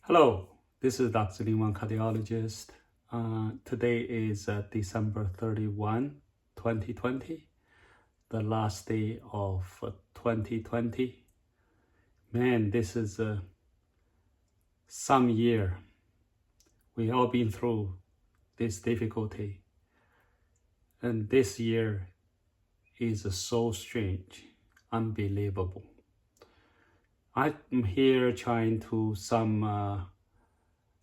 Hello, this is Dr. Lin Wang, cardiologist. Today is December 31, 2020, the last day of 2020. Man, this is some year. We all been through this difficulty. And this year is so strange, unbelievable. I'm here trying to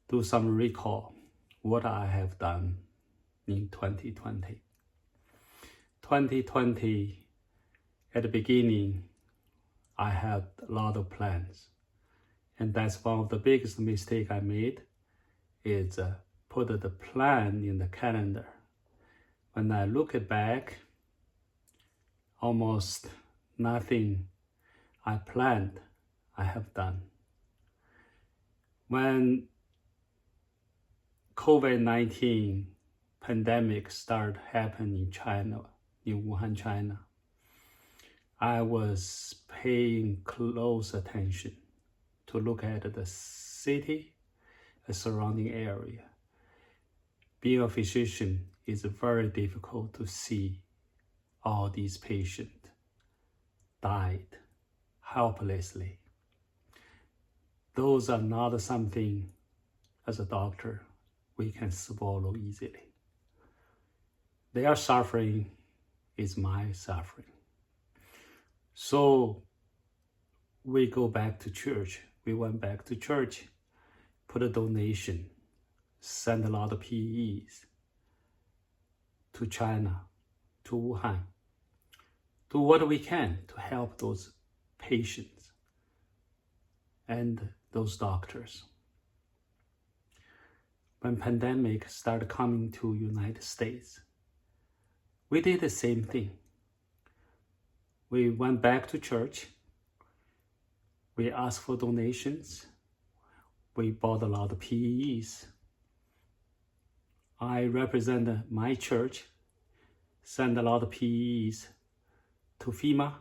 do some recall what I have done in 2020. 2020, at the beginning, I had a lot of plans. And that's one of the biggest mistake I made is put the plan in the calendar. When I look back, almost nothing I planned I have done. When COVID-19 pandemic started happening in China, in Wuhan, China, I was paying close attention to look at the city, the surrounding area. Being a physician is very difficult to see all these patients died helplessly. Those are not something as a doctor we can swallow easily. Their suffering is my suffering. So we go back to church. We went back to church, put a donation, send a lot of PEs to China, to Wuhan. Do what we can to help those patients and those doctors. When pandemic started coming to United States, we did the same thing. We went back to church. We asked for donations. We bought a lot of PEs. I represent my church, send a lot of PEs to FEMA,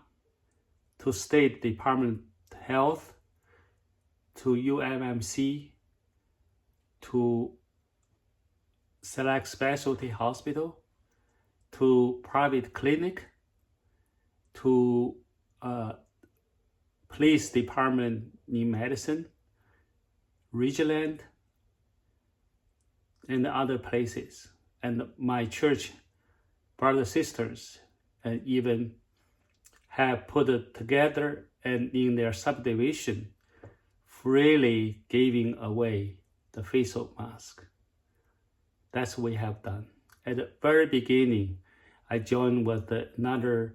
to State Department of Health, to UMMC, to select specialty hospital, to private clinic, to police department in medicine, Ridgeland, and other places. And my church brothers, sisters, and even have put it together and in their subdivision, freely giving away the facial mask. That's what we have done. At the very beginning, I joined with another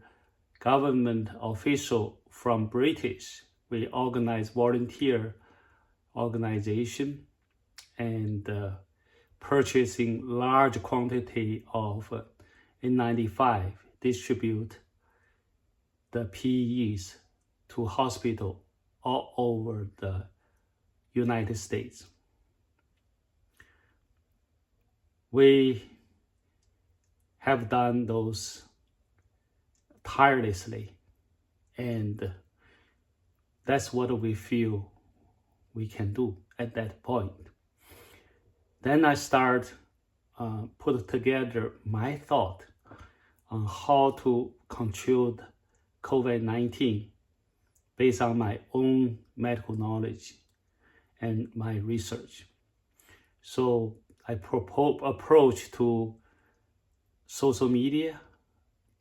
government official from British. We organized volunteer organization and purchasing large quantity of N95, distribute the PEs to hospital all over the United States. We have done those tirelessly, and that's what we feel we can do at that point. Then I start put together my thought on how to control COVID-19 based on my own medical knowledge and my research. So I approach to social media,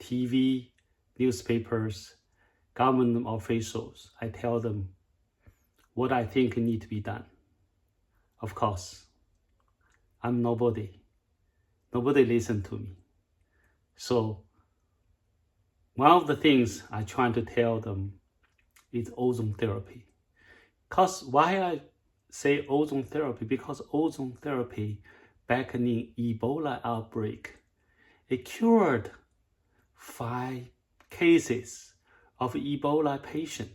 TV, newspapers, government officials. I tell them what I think need to be done. Of course, I'm nobody. Nobody listen to me. So one of the things I try to tell them is ozone therapy. Because why I say ozone therapy? Because ozone therapy back in the Ebola outbreak, it cured 5 cases of Ebola patient,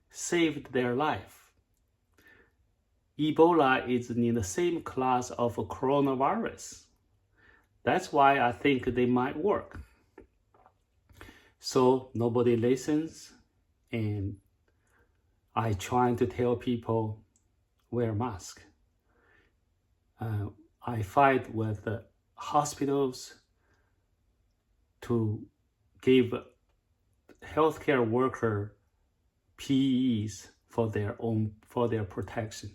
saved their life. Ebola is in the same class of coronavirus. That's why I think they might work. So nobody listens, and I try to tell people wear mask. I fight with the hospitals to give healthcare worker PEs for their protection.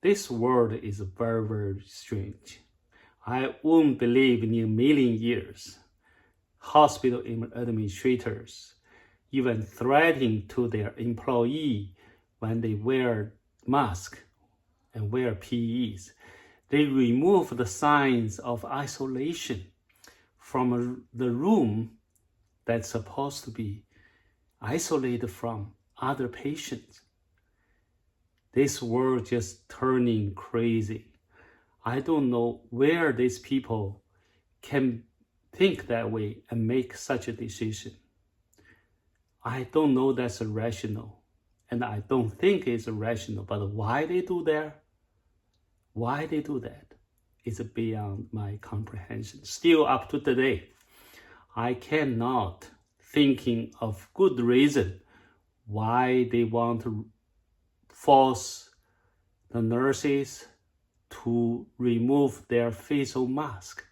This world is very, very strange. I won't believe in a million years hospital administrators even threatening to their employee when they wear masks and wear PEs. They remove the signs of isolation from the room that's supposed to be isolated from other patients. This world just turning crazy. I don't know where these people can think that way and make such a decision. I don't know that's rational, and I don't think it's rational, but why they do that? Why they do that is beyond my comprehension. Still up to today, I cannot thinking of good reason why they want to force the nurses to remove their facial mask.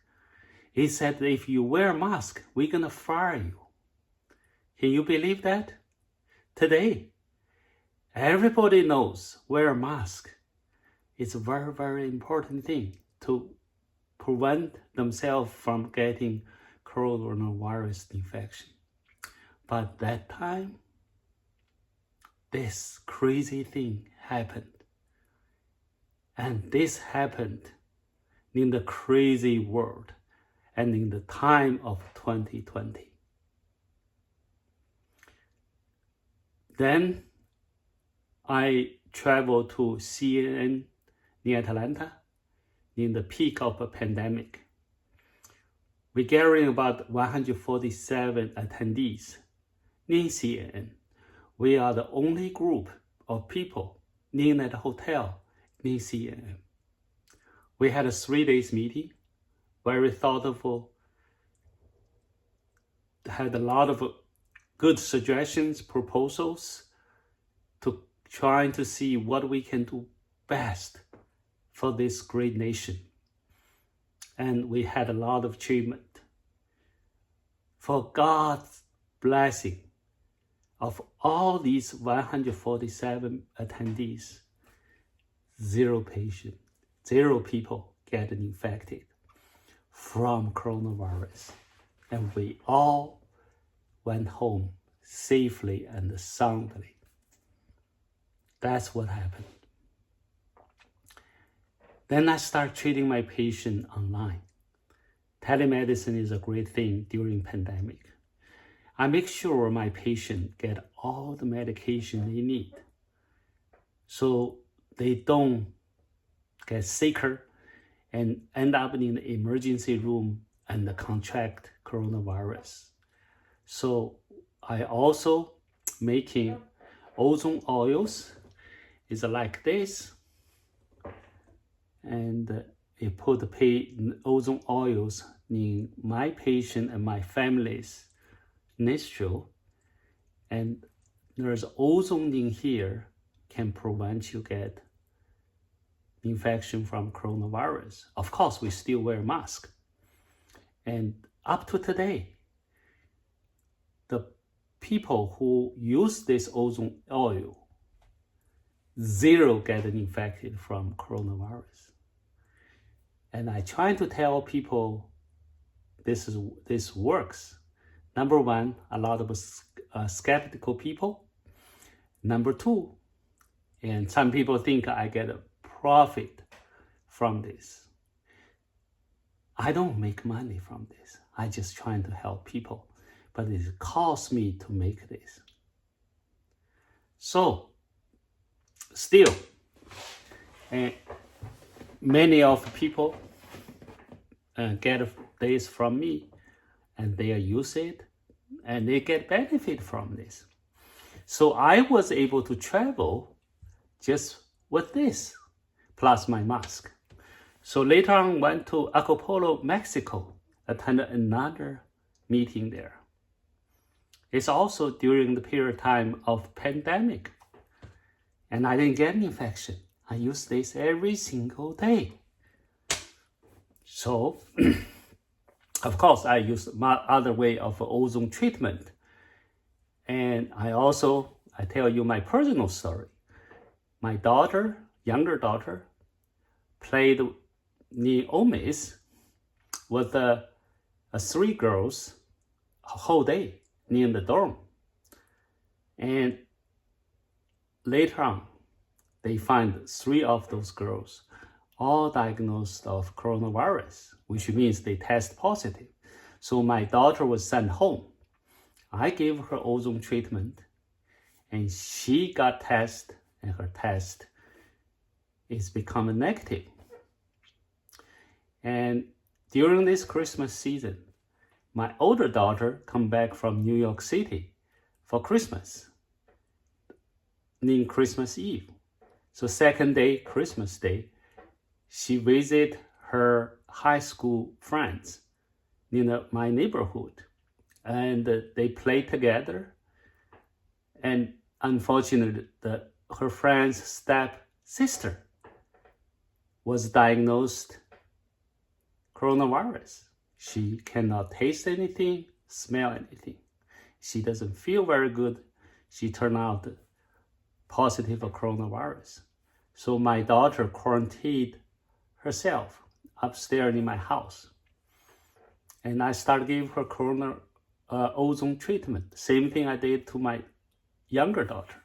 He said, if you wear a mask, we're gonna fire you. Can you believe that? Today, everybody knows wear a mask. It's a very, very important thing to prevent themselves from getting coronavirus infection. But that time, this crazy thing happened. And this happened in the crazy world and in the time of 2020. Then I traveled to CNN in Atlanta in the peak of a pandemic. We gathering about 147 attendees in CNN. We are the only group of people in that hotel in CNN. We had a 3-day meeting, very thoughtful, had a lot of good suggestions, proposals to trying to see what we can do best for this great nation. And we had a lot of achievement. For God's blessing of all these 147 attendees, 0 patient, 0 people get infected from coronavirus. And we all went home safely and soundly. That's what happened. Then I start treating my patient online. Telemedicine is a great thing during pandemic. I make sure my patient get all the medication they need so they don't get sicker and end up in the emergency room and contract coronavirus. So I also making ozone oils is like this, and I put ozone oils in my patient and my family's nostril, and there's ozone in here can prevent you get infection from coronavirus. Of course, we still wear mask. And up to today, the people who use this ozone oil, 0 get infected from coronavirus. And I try to tell people this works. Number 1, a lot of skeptical people. Number 2, and some people think I get a profit from this. I don't make money from this. I just trying to help people, but it costs me to make this. So, still, and many of people get this from me, and they use it, and they get benefit from this. So I was able to travel just with this, plus my mask. So later on, went to Acapulco, Mexico, attended another meeting there. It's also during the period of time of pandemic, and I didn't get an infection. I use this every single day. So, of course, I use my other way of ozone treatment. And I tell you my personal story. My daughter, younger daughter, played near Ole Miss with 3 girls a whole day near the dorm. And later on, they find 3 of those girls all diagnosed of coronavirus, which means they test positive. So my daughter was sent home. I gave her ozone treatment, and she got tested, and her test is become negative. And during this Christmas season, my older daughter come back from New York City for Christmas, in Christmas Eve. So second day, Christmas Day, she visit her high school friends in my neighborhood, and they play together. And unfortunately, her friend's stepsister was diagnosed coronavirus. She cannot taste anything, smell anything. She doesn't feel very good. She turned out positive for coronavirus. So my daughter quarantined herself upstairs in my house. And I started giving her ozone treatment. Same thing I did to my younger daughter.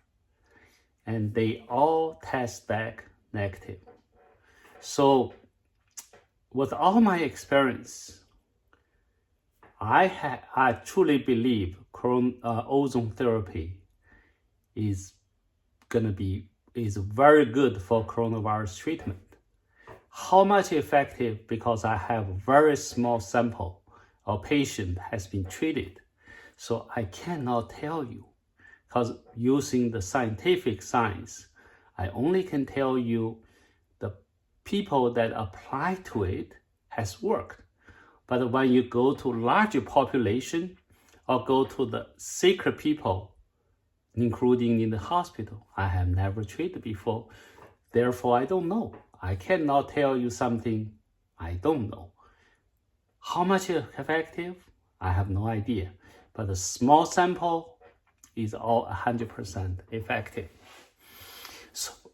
And they all test back negative. So with all my experience, I truly believe ozone therapy is very good for coronavirus treatment. How much effective? Because I have a very small sample of patient has been treated. So I cannot tell you, because using the scientific science, I only can tell you the people that apply to it has worked. But when you go to larger population or go to the sicker people, including in the hospital, I have never treated before. Therefore, I don't know. I cannot tell you something I don't know. How much effective? I have no idea. But the small sample is all 100% effective.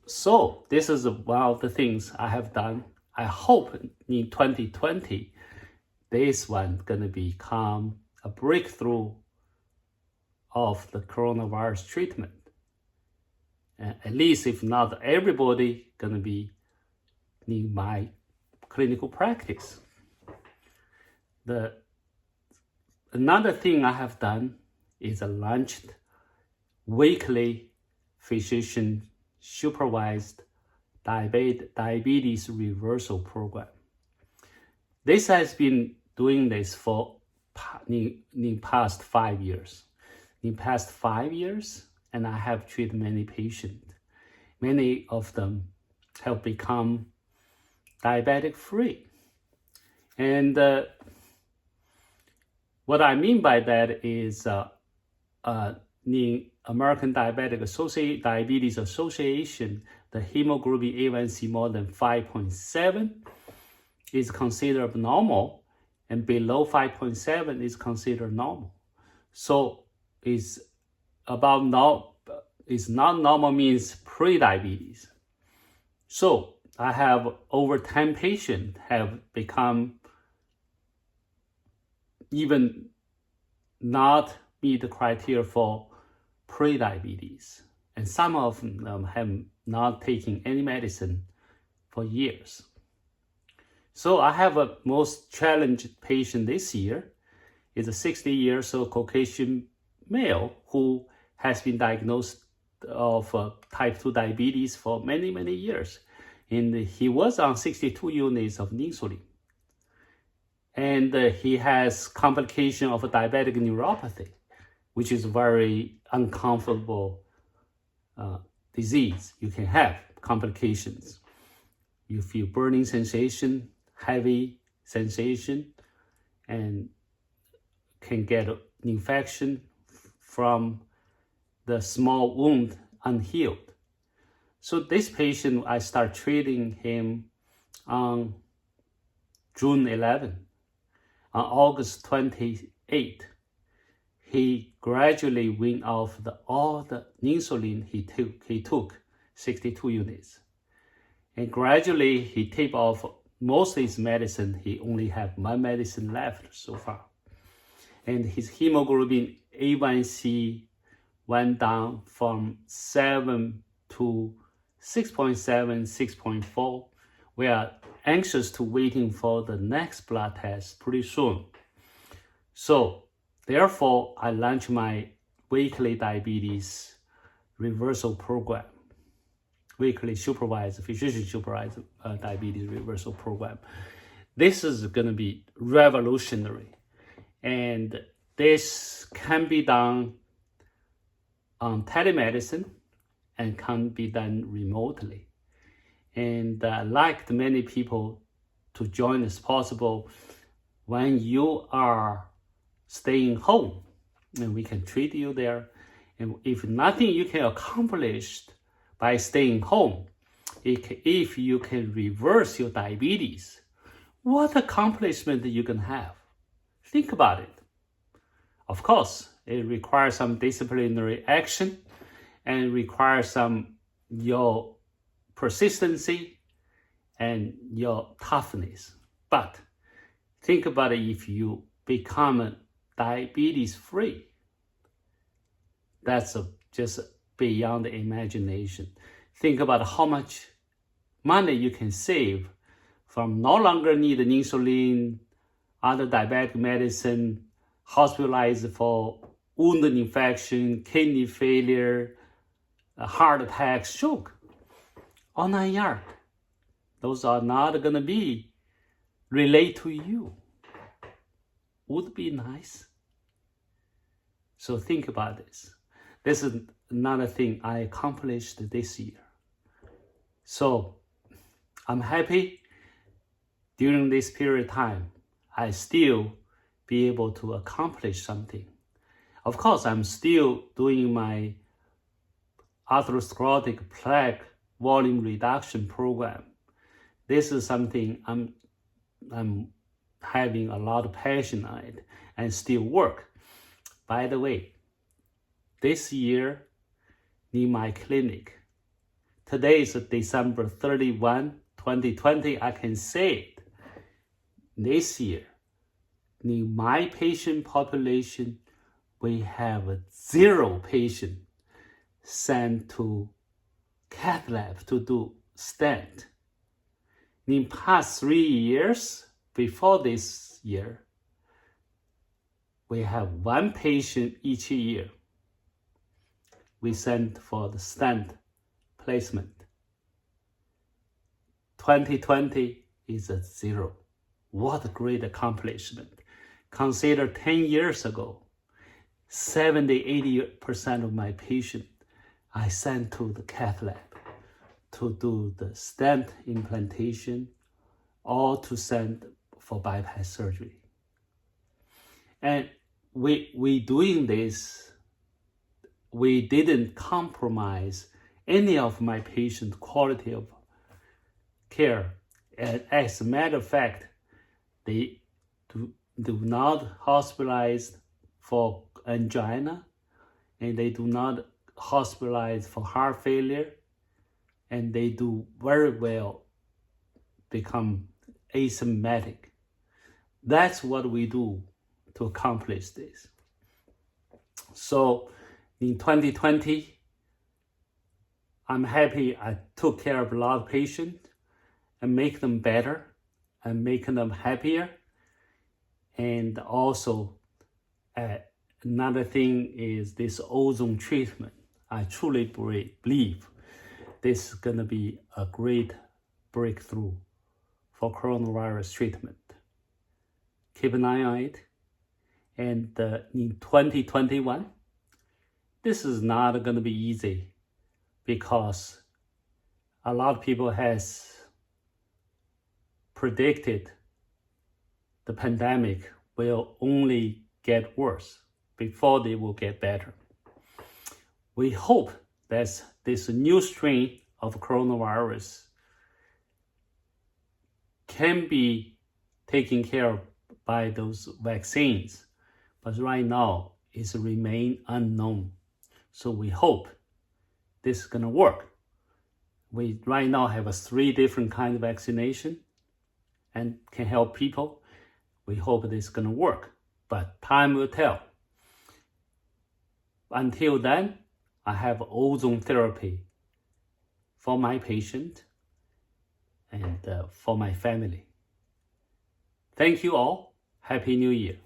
So this is one of the things I have done. I hope in 2020, this one gonna become a breakthrough of the coronavirus treatment. At least if not everybody gonna be in my clinical practice. Another thing I have done is launched weekly physician supervised diabetes reversal program. This has been doing this for in past 5 years. In past 5 years, and I have treated many patients. Many of them have become diabetic free. And what I mean by that is the American Diabetes Association, the hemoglobin A1C more than 5.7 is considered abnormal, and below 5.7 is considered normal. So it's not normal means pre-diabetes. So I have over 10 patients have become even not meet the criteria for pre-diabetes. And some of them have not taken any medicine for years. So I have a most challenged patient this year. Is a 60 years old Caucasian male who has been diagnosed of type 2 diabetes for many, many years. And he was on 62 units of insulin. And he has complication of a diabetic neuropathy, which is very uncomfortable disease. You can have complications. You feel burning sensation, heavy sensation, and can get an infection from the small wound unhealed. So this patient, I start treating him on June 11. On August 28, he gradually went off all the insulin he took 62 units. And gradually he taped off most of his medicine. He only have one medicine left so far. And his hemoglobin A1C went down from 7 to 6.7, 6.4. We are anxious to waiting for the next blood test pretty soon. So therefore, I launched my weekly diabetes reversal program, weekly physician supervised diabetes reversal program. This is going to be revolutionary. And this can be done on telemedicine and can be done remotely. And I'd like many people to join as possible. When you are staying home, and we can treat you there. And if nothing you can accomplish by staying home, if you can reverse your diabetes, what accomplishment you can have? Think about it. Of course, it requires some disciplinary action and requires some your persistency and your toughness. But think about it, if you become diabetes free, that's just beyond imagination. Think about how much money you can save from no longer needing insulin, other diabetic medicine, hospitalized for wound infection, kidney failure, heart attack, stroke, all 9 yards. Those are not going to be related to you. Would be nice. So think about this. This is another thing I accomplished this year. So I'm happy during this period of time, I still be able to accomplish something. Of course, I'm still doing my atherosclerotic plaque volume reduction program. This is something I'm having a lot of passion on it and still work. By the way, this year in my clinic, today is December 31, 2020, I can say it. This year, in my patient population, we have 0 patient sent to cath lab to do stent. In past 3 years, before this year, we have 1 patient each year we sent for the stent placement. 2020 is a 0. What a great accomplishment. Consider 10 years ago, 70-80% of my patients I sent to the cath lab to do the stent implantation or to send for bypass surgery. And we doing this, we didn't compromise any of my patients' quality of care. And as a matter of fact, they do not hospitalize for angina, and they do not hospitalize for heart failure, and they do very well become asymptomatic. That's what we do to accomplish this. So in 2020, I'm happy I took care of a lot of patients and make them better and make them happier. And also, another thing is this ozone treatment. I truly believe this is going to be a great breakthrough for coronavirus treatment. Keep an eye on it. And in 2021, this is not going to be easy because a lot of people has predicted the pandemic will only get worse before they will get better. We hope that this new strain of coronavirus can be taken care of by those vaccines. But right now, it's remain unknown. So we hope this is gonna work. We right now have 3 different kinds of vaccination and can help people. We hope this is gonna work, but time will tell. Until then, I have ozone therapy for my patient and for my family. Thank you all. Happy New Year.